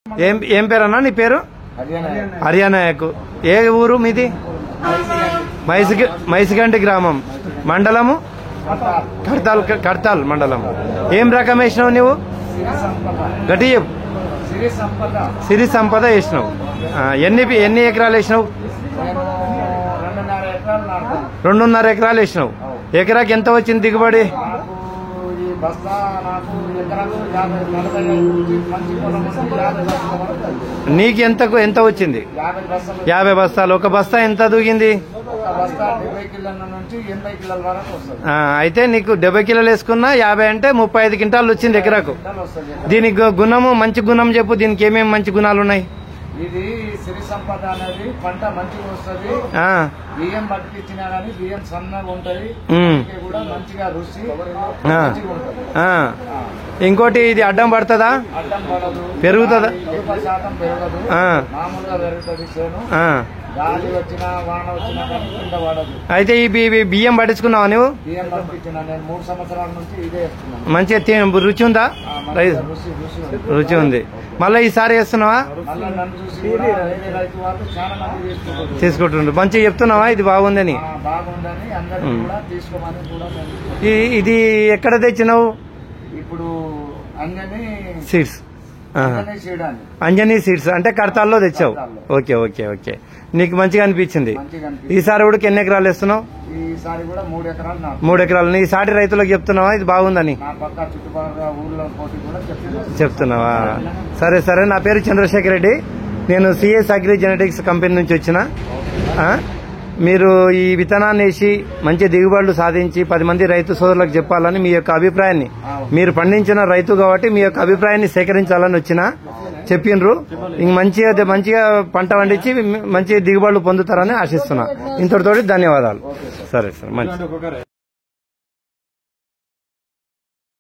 ఏం పేరన్నా నీ పేరు? హర్యానాయకు. ఏ ఊరు మీది? మైసిగంటి గ్రామం, మండలము కడతాల్ మండలం. ఏం రకం వేసినావు నువ్వు? గట్టి చెప్పు. సిరి సంపద వేసినావు. ఎన్ని ఎకరాలు వేసినావు? 2.5 ఎకరాలు వేసినావు. ఎకరాకి ఎంత వచ్చింది దిగుబడి? నీకు ఎంత వచ్చింది? 50 బస్తాలు. ఒక బస్తా ఎంత దూగింది? అయితే నీకు 70 కిలోలు వేసుకున్నా 50 అంటే 35 క్వింటాలు వచ్చింది ఎకరాకు. దీనికి గుణము, మంచి గుణం చెప్పు. దీనికి ఏమేమి మంచి గుణాలు ఉన్నాయి? ఇది సిరి సంపద అనేది పంట మంచిగా వస్తుంది. బియ్యం పట్టించినా గానీ బియ్యం సన్నగా ఉంటది, కూడా మంచిగా రుచి. ఇంకోటి ఇది అడ్డం పడుతుందా? అడ్డం పడదు, పెరుగుతుందా? 100% పెరగదు, మామూలుగా పెరుగుతుంది చేను. గాలి వచ్చినా వాన వచ్చినా కానీ కింద పడదు. అయితే ఈ బియ్యం పట్టించుకున్నావా నువ్వు? బియ్యం పట్టించినా నేను 3 సంవత్సరాల నుంచి ఇదే వేస్తున్నాను. మంచిగా రుచి ఉందా? రుచి ఉంది. మళ్ళీ ఈసారి వేస్తున్నావా? తీసుకుంటుండ్రు. మంచిగా చెప్తున్నావా ఇది బాగుందని? ఇది ఎక్కడ తెచ్చినావు? ఇప్పుడు సీడ్స్, అంజనీ సీడ్స్ అంటే కడతాల్లో తెచ్చావు. Okay okay okay. నీకు మంచిగా అనిపించింది. ఈసారి కూడా ఎన్ని ఎకరాలు వేస్తున్నావు? ఈసారి కూడా 3 ఎకరాలు. 3 ఎకరాలు. నీ సాటి రైతులకు చెప్తున్నావా ఇది బాగుందని? చెప్తున్నావా? సరే సరే. నా పేరు చంద్రశేఖర్ రెడ్డి. నేను సిఎస్ అగ్రి జెనెటిక్స్ కంపెనీ నుంచి వచ్చిన. మీరు ఈ విత్తనాన్ని వేసి మంచి దిగుబడులు సాధించి 10 మంది రైతు సోదరులకు చెప్పాలని మీ యొక్క అభిప్రాయాన్ని, మీరు పండించిన రైతు కాబట్టి మీ యొక్క అభిప్రాయాన్ని సేకరించాలని వచ్చిన చెప్పిండ్రు. ఇంక మంచిగా పంట పండించి మంచి దిగుబడులు పొందుతారని ఆశిస్తున్నా. ఇంతటితోటి ధన్యవాదాలు. సరే సార్, మంచి.